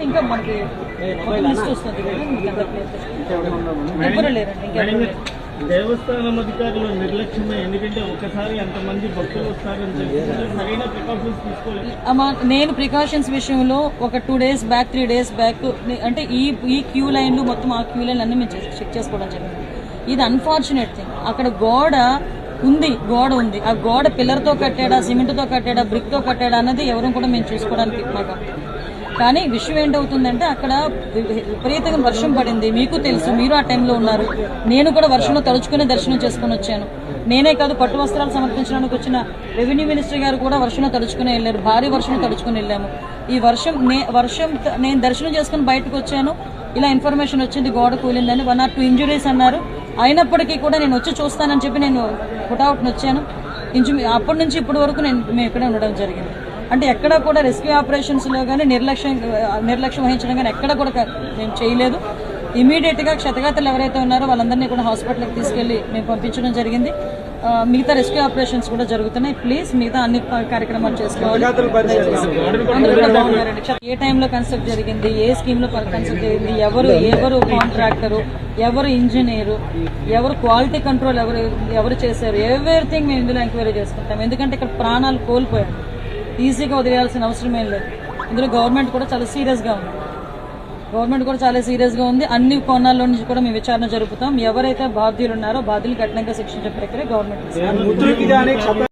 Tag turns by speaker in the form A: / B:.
A: ఇంకా మనకి లిస్ట్ వస్తుంది ఎవరు లేరండి. ఇంకెవరు
B: దేవస్థానం అధికారులు నిర్లక్ష్యమే. ఎందుకంటే ఒకసారి అంతమంది భక్తులు వస్తారని చెప్పి సరైన ప్రికాషన్స్ తీసుకోలేదు.
A: నేను ప్రికాషన్స్ విషయంలో ఒక 2 days బ్యాక్ 3 days బ్యాక్ అంటే ఈ క్యూ లైన్లు మొత్తం ఆ క్యూ లైన్లు అన్ని మేము చెక్ చేసుకోవడం జరిగింది. ఇది అన్ఫార్చునేట్ థింగ్. అక్కడ గోడ ఉంది. ఆ గోడ పిల్లర్తో కట్టాడా, సిమెంట్తో కట్టాడా, బ్రిక్తో కట్టాడా అన్నది ఎవరు కూడా మేము చూసుకోవడానికి మాకు. కానీ విషయం ఏంటవుతుందంటే అక్కడ విపరీతంగా వర్షం పడింది. మీకు తెలుసు, మీరు ఆ టైంలో ఉన్నారు. నేను కూడా వర్షంలో తడుచుకుని దర్శనం చేసుకుని వచ్చాను. నేనే కాదు, పట్టు వస్త్రాలు సమర్పించడానికి వచ్చిన రెవెన్యూ మినిస్టర్ గారు కూడా వర్షంలో తడుచుకుని వెళ్ళారు. భారీ వర్షంలో తడుచుకుని వెళ్ళాము. ఈ వర్షం నేను దర్శనం చేసుకుని బయటకు వచ్చాను. ఇలా ఇన్ఫర్మేషన్ వచ్చింది గోడ కూలిందని. 1 or 2 ఇంజురీస్ అన్నారు. అయినప్పటికీ కూడా నేను వచ్చి చూస్తానని చెప్పి నేను పుట్అవుట్ని వచ్చాను. అప్పటి నుంచి ఇప్పటి వరకు మేము ఇక్కడే ఉండడం జరిగింది. అంటే ఎక్కడ కూడా రెస్క్యూ ఆపరేషన్స్లో కానీ నిర్లక్ష్యం వహించడం కానీ ఎక్కడ కూడా మేము చేయలేదు. ఇమీడియట్గా క్షతగాతులు ఎవరైతే ఉన్నారో వాళ్ళందరినీ కూడా హాస్పిటల్కి తీసుకెళ్లి మేము పంపించడం జరిగింది. మిగతా రెస్క్యూ ఆపరేషన్స్ కూడా జరుగుతున్నాయి. ప్లీజ్ మిగతా అన్ని కార్యక్రమాలు చేసుకోవాలి. అందరూ కూడా బాగున్నారండి. ఏ టైంలో కన్స్ట్రక్ట్ జరిగింది, ఏ స్కీమ్లో కన్స్ట్రక్ట్ జరిగింది, ఎవరు కాంట్రాక్టరు, ఎవరు ఇంజనీరు, ఎవరు క్వాలిటీ కంట్రోల్ ఎవరు చేశారు, ఎవ్రీథింగ్ మేము ఇందులో ఎంక్వైరీ చేసుకుంటాం. ఎందుకంటే ఇక్కడ ప్రాణాలు కోల్పోయారు. ఈజీగా వదిలేయాల్సిన అవసరం ఏం లేదు. ఇందులో గవర్నమెంట్ కూడా చాలా సీరియస్గా ఉంది. అన్ని కోణాల్లో నుంచి కూడా మేము విచారణ జరుపుతాం. ఎవరైతే బాధ్యులు ఉన్నారో బాధ్యులు కఠినంగా శిక్షించే ప్రక్రియ గవర్నమెంట్.